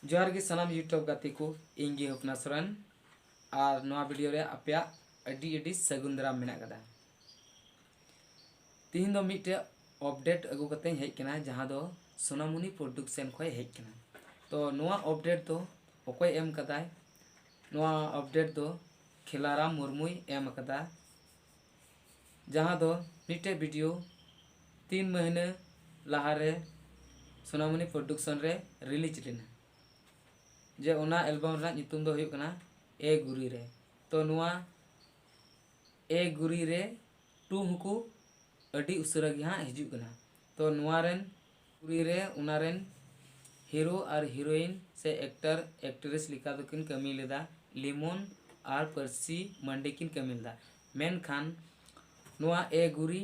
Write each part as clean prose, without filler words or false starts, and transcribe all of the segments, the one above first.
जोहार गे सानाम यूट्यूब गाते को इंगे हपना सोरेन और नवा वीडियो रे आपया अडी सगुन दाराम मेना कदा। तीन दो मिटे अपडेट अगु कते हेज कना जहां दो सोनामुनी प्रोडक्शन खय हेज कना। तो नवा अपडेट दो अकय एम कदाय, नवा अपडेट दो खिलाराम मुर्मुई एम कदा। जहां दो मिटे वीडियो 3 महीने लहारे सोनामुनी प्रोडक्शन रे रिलीज लेना जे उना एल्बम रा नितुम दो हुई कना ए गुरी रे। तो नुआ ए गुरी रे 2 हुकू अडी उसरा गे हां हिजु कना। तो नुआ रेन गुरी रे उना रेन हीरो और हीरोइन से एक्टर एक्ट्रेस लिखा दो किन कमी लेदा लिमोन और पर्सी मंडे किन कमी लेदा। मेन खान नुआ ए गुरी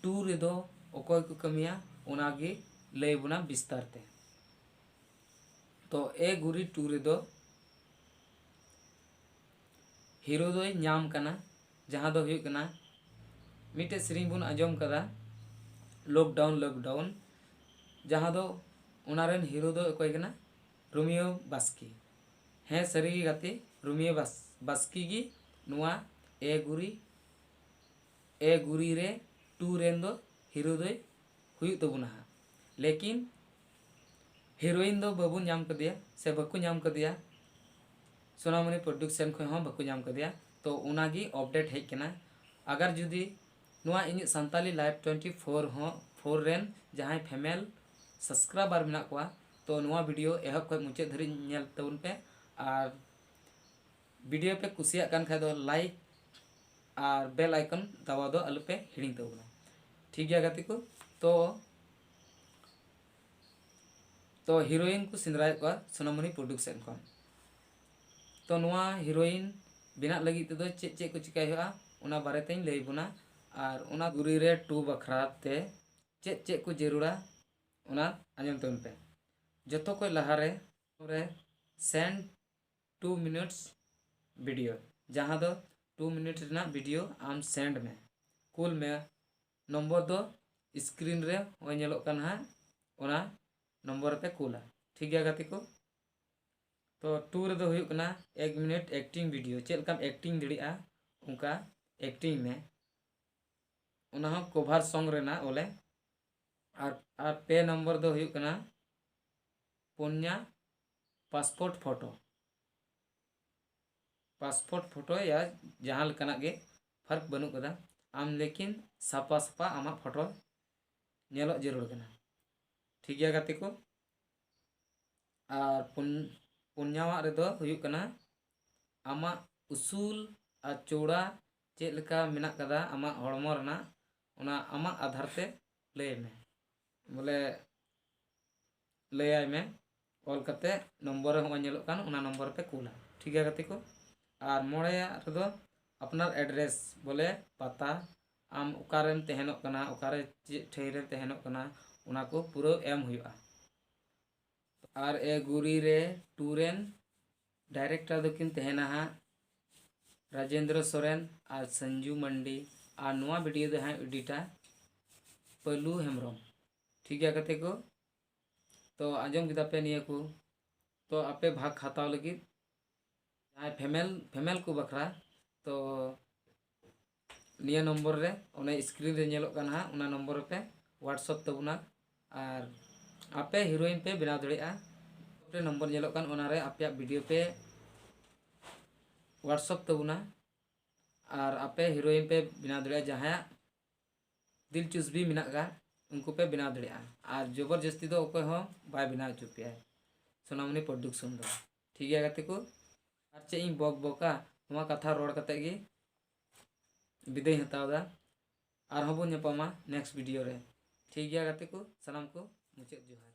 2 रे दो ओकोय को कमिया उनागे लय बुना विस्तार ते। तो ए गुरी 2 रे दो हीरो दोय नाम कना जहां दो हुई कना मिटे सेरिंग बुन आजम कदा लॉकडाउन जहां दो उनारेन हीरो दो अकोय कना रोमियो बास्की। हैं सरी गाते रोमियो बास्की गी नुआ ए गुरी रे 2 रेन दो हीरो दोय हुई तबुना। लेकिन हीरोइन दो बाबू नाम कदिया से बाकू नाम कदिया सोनामुनी प्रोडक्शन खय हों बाकू नाम कदिया। तो उनागी अपडेट हेज कना। अगर जुदी नुआ इन संताली लाइव 24 हों 4 रेन जहां फीमेल सब्सक्राइबर मेना कोआ तो नुआ वीडियो एहब खय मुचाद धरि नेल तबुन पे और वीडियो पे कुसिया कान खाय दो लाइक और बेल आइकन दबा दो आलु पे हिडिंग तबुना। ठीक गया गाते को। तो हीरोइन को सिंदराय को सोनामुनी प्रोडक्शन को। तो नुआ हीरोइन बिना लगी तो चे को चिकाय हुआ उना बारे तें लय बुना और उना गुरी रे 2 बखरा ते चे को जरूरा उना आंजम तबन पे। जतो को लहारे सेंड 2 मिनट्स वीडियो जहां दो 2 मिनट ना वीडियो आम सेंड में कूल में नंबर दो स्क्रीन रे ओ नेलो कन हा उना नंबर पे कूला। ठीक गया गाते को। तो 2 रे दो हुई कना 1 मिनट एक्टिंग वीडियो चेल कम एक्टिंग दड़िया उनका एक्टिंग में उना हो कवर सॉन्ग रेना ओले और पे नंबर दो हुई कना पुन्या पासपोर्ट फोटो या जहां लकना गे फर्क बनू कदा आम लेकिन सापा आमा फोटो नेलो जरूर कना। ठीक गया गाते को। और पुन्यावा रे दो हुई कना आमा उसूल और चौड़ा चेद लेका मेना कदा आमा हड़मो रना उना आमा आधार ते लय में बोले लय में ऑल कते नंबर हो नेलो कान उना नंबर पे कूला। ठीक गया गाते को। और मोड़या रे दो अपना एड्रेस बोले पता आम उकारेम तेहनोक कना उकारे ठेरे तेहनोक कना उना को पूरा एम हुआ। और ए गुरी रे 2 रेन डायरेक्टर दो किन तेहना हा राजेंद्र सोरेन और संजू मंडी और नवा वीडियो दो है एडिटा पलू हेम्ब्रम। ठीक गया कते को। तो आजम किदा पे निया को तो आपे भाग खाताव लगी फीमेल को बखरा तो निया नंबर रे उन्हें स्क्रीन रे नेलो कन हा उना नंबर पे व्हाट्सएप तबुना और आपे हीरोइन पे बनाव दड़िया पे नंबर नेलो कन उना रे आपे वीडियो पे व्हाट्सएप तबुना और आपे हीरोइन पे बनाव दड़िया जहां दिल चुस भी मेना गा उनको पे बनाव दड़िया और जबरदस्ती दो ओको हो बाय बनाव चुपिया सोनामुनी प्रोडक्शन दो। ठीक गया गाते को। और चे इन बका नवा कथा रोड कते गे विदाय हतावदा और हबो नेपामा नेक्स्ट वीडियो रे। ठीक गया गाते को। सलाम को मुचाद जोहार।